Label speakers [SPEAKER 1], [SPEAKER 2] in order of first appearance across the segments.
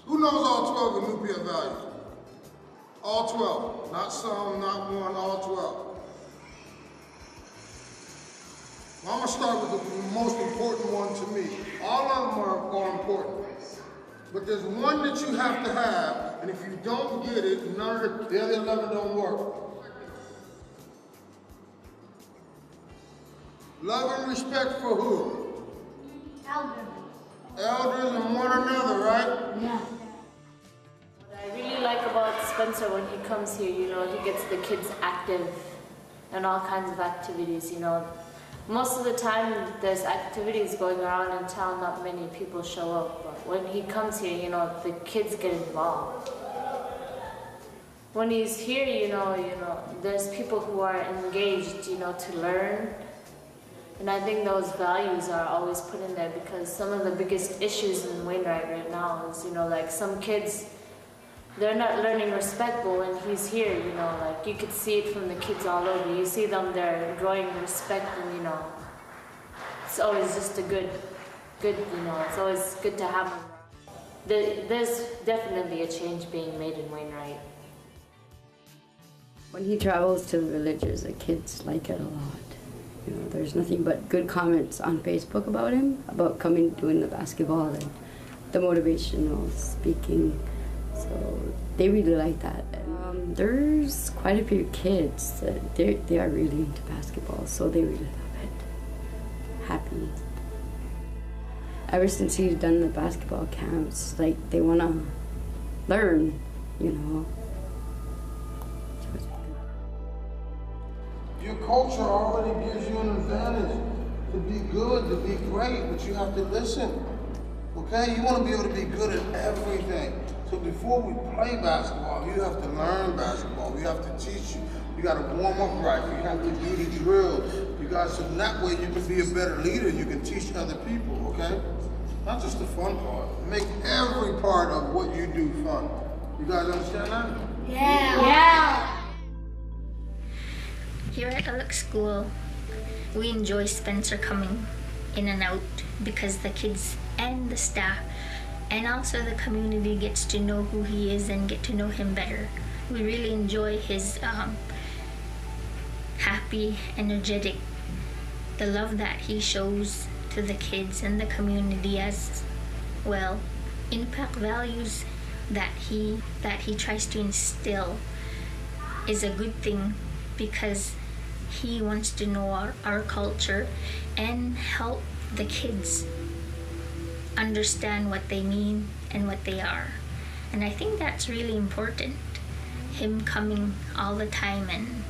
[SPEAKER 1] Who knows all 12 of nuclear values? All 12. Not some, not one, all 12. Well, I'm going to start with the most important one to me. All of them are important. But there's one that you have to have, and if you don't get it, none of the other 11 don't work. Love and respect for who?
[SPEAKER 2] Elders.
[SPEAKER 1] Elders and one another, right?
[SPEAKER 2] Yeah.
[SPEAKER 3] What I really like about Spencer when he comes here, you know, he gets the kids active and all kinds of activities, you know. Most of the time there's activities going around in town, not many people show up, but when he comes here, you know, the kids get involved. When he's here, you know, there's people who are engaged, you know, to learn. And I think those values are always put in there because some of the biggest issues in Wainwright right now is, you know, like some kids, they're not learning respect, but when he's here, you know, like you could see it from the kids all over. You see them, they're growing respect and, you know, it's always just a good, you know, it's always good to have them. There's definitely a change being made in Wainwright.
[SPEAKER 4] When he travels to the villages, the kids like it a lot. You know, there's nothing but good comments on Facebook about him, about coming, doing the basketball and the motivational speaking. So they really like that. There's quite a few kids that they are really into basketball, so they really love it. Happy. Ever since he's done the basketball camps, like they want to learn, you know.
[SPEAKER 1] Your culture already gives you an advantage to be good, to be great, but you have to listen. Okay? You want to be able to be good at everything. So before we play basketball, you have to learn basketball. We have to teach you. You got to warm up right. You have to do the drills. You got so that way you can be a better leader. You can teach other people. Okay? Not just the fun part. Make every part of what you do fun. You guys understand that?
[SPEAKER 2] Yeah. Yeah.
[SPEAKER 5] Here at Atqasuk School, we enjoy Spencer coming in and out because the kids and the staff and also the community gets to know who he is and get to know him better. We really enjoy his happy, energetic, the love that he shows to the kids and the community as well. Impact values that he tries to instill is a good thing because he wants to know our culture and help the kids understand what they mean and what they are. And I think that's really important, him coming all the time. And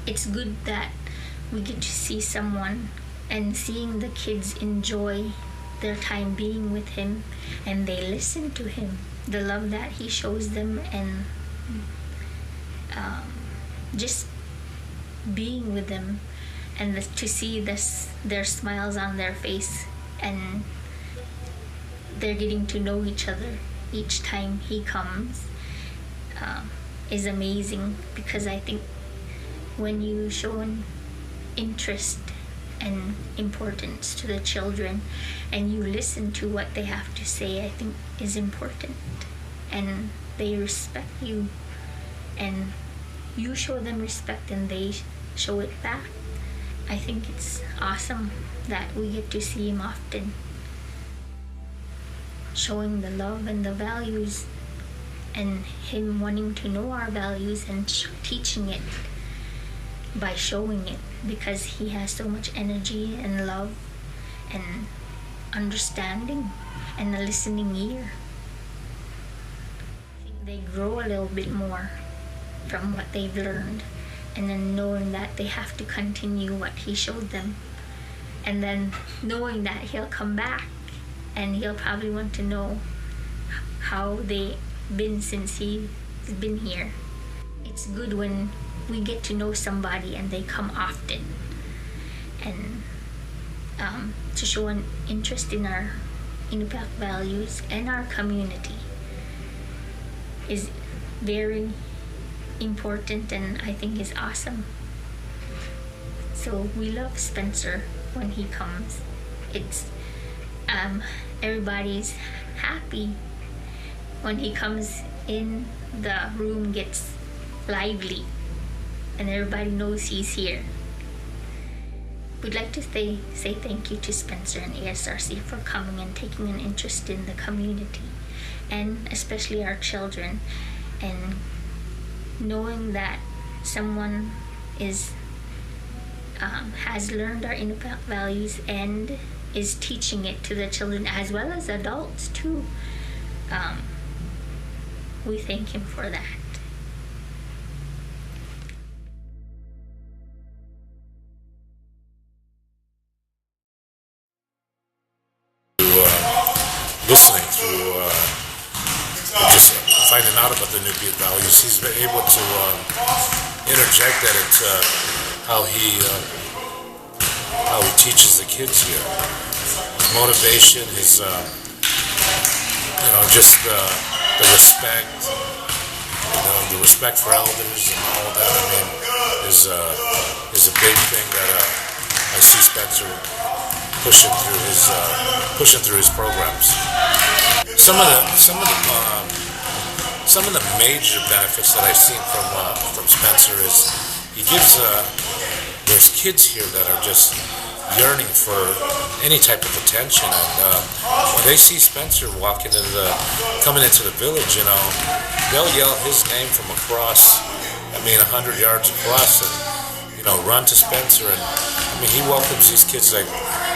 [SPEAKER 5] it's good that we get to see someone and seeing the kids enjoy their time being with him and they listen to him, the love that he shows them, and just being with them, and to see their smiles on their face, and they're getting to know each other each time he comes is amazing. Because I think when you show an interest and importance to the children and you listen to what they have to say, I think is important, and they respect you and you show them respect and they show it back. I think it's awesome that we get to see him often, showing the love and the values, and him wanting to know our values and teaching it by showing it, because he has so much energy and love and understanding and a listening ear. I think they grow a little bit more from what they've learned, and then knowing that they have to continue what he showed them, and then knowing that he'll come back and he'll probably want to know how they've been since he's been here. It's good when we get to know somebody and they come often, and to show an interest in our impact values and our community is very important, and I think is awesome. So we love Spencer when he comes. It's everybody's happy. When he comes in, the room gets lively and everybody knows he's here. We'd like to say thank you to Spencer and ASRC for coming and taking an interest in the community, and especially our children, and knowing that someone has learned our innate values and is teaching it to the children as well as adults too. We thank him for that.
[SPEAKER 6] Listening through just finding out about the nuclear values, he's been able to interject that into how he teaches the kids here. His motivation, his just the respect, the respect for elders and all that. I mean, is a big thing that I see Spencer pushing through his programs. Some of the major benefits that I've seen from Spencer is he gives there's kids here that are just yearning for any type of attention, and when they see Spencer coming into the village, they'll yell his name from across, 100 yards across, and run to Spencer, and he welcomes these kids like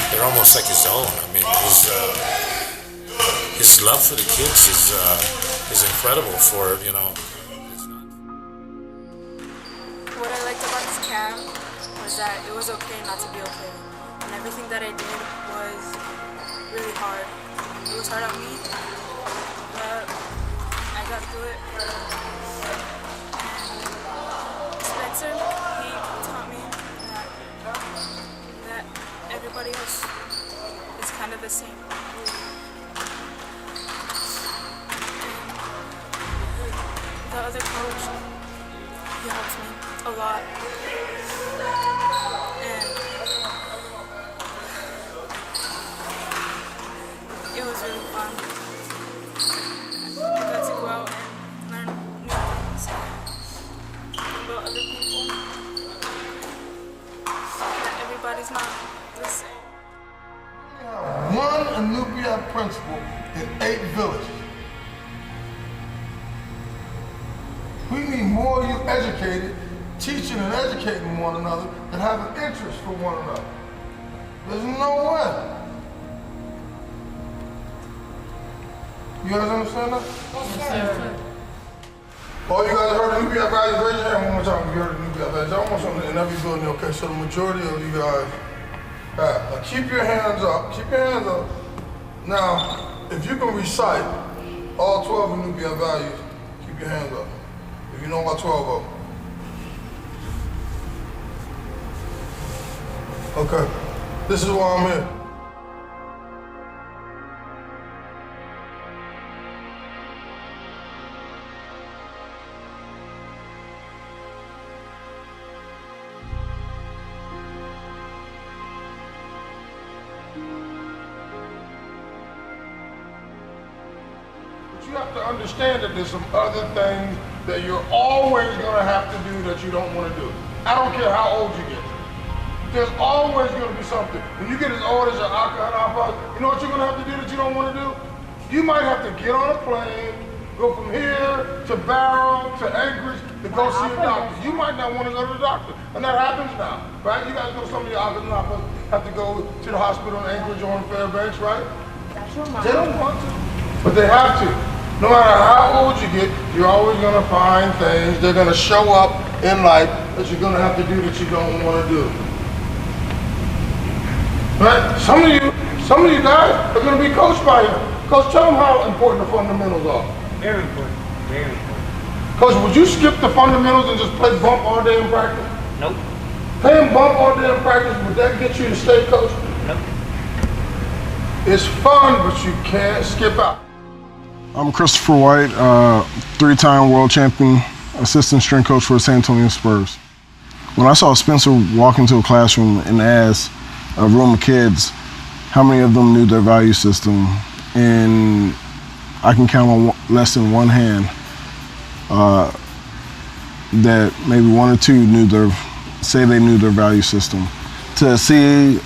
[SPEAKER 6] they're almost like his own. His love for the kids is incredible.
[SPEAKER 7] What I liked about this camp was that it was okay not to be okay, and everything that I did was really hard. It was hard on me, but I got through it. And Spencer, he taught me that everybody else is kind of the same. The other coach, he helps me a lot, and it was really fun. I got to go out and learn new things about other people, that everybody's not the same.
[SPEAKER 1] One Anupiat principal in 8 villages. We need more of you educated, teaching and educating one another, and have an interest for one another. There's no way. You guys understand that?
[SPEAKER 7] Yes, sir.
[SPEAKER 1] All you guys heard of Anupiat values? Raise your hand one more time if you heard of Anupiat values. I almost on in every building, okay? So the majority of you guys have. Now keep your hands up. Keep your hands up. Now, if you can recite all 12 Anupiat values, keep your hands up. If you know about 12 of them. Okay, this is why I'm here. But you have to understand that there's some other things that you're always gonna have to do that you don't wanna do. I don't care how old you get. There's always gonna be something. When you get as old as your Atqasuk, you know what you're gonna have to do that you don't wanna do? You might have to get on a plane, go from here to Barrow to Anchorage to go see a doctor. You might not wanna go to the doctor. And that happens now, right? You guys know some of your Atqasuk have to go to the hospital in Anchorage or in Fairbanks, right? They don't want to, but they have to. No matter how old you get, you're always gonna find things. They're gonna show up in life that you're gonna have to do that you don't wanna do. Right? Some of you guys are gonna be coached by him. Coach, tell them how important the fundamentals are.
[SPEAKER 8] Very important, very important.
[SPEAKER 1] Coach, would you skip the fundamentals and just play bump all day in practice?
[SPEAKER 8] Nope.
[SPEAKER 1] Playing bump all day in practice, would that get you to stay coach?
[SPEAKER 8] Nope.
[SPEAKER 1] It's fun, but you can't skip out.
[SPEAKER 9] I'm Christopher White, 3-time world champion, assistant strength coach for the San Antonio Spurs. When I saw Spencer walk into a classroom and ask a room of kids how many of them knew their value system, and I can count on less than one hand that maybe one or two knew they knew their value system. To see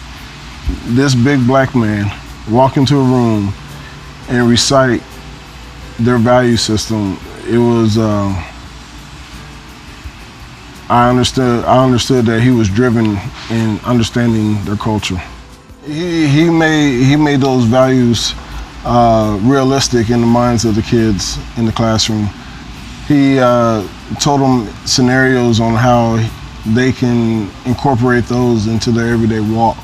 [SPEAKER 9] this big black man walk into a room and recite their value system, it was, I understood that he was driven in understanding their culture. He made those values realistic in the minds of the kids in the classroom. He told them scenarios on how they can incorporate those into their everyday walk.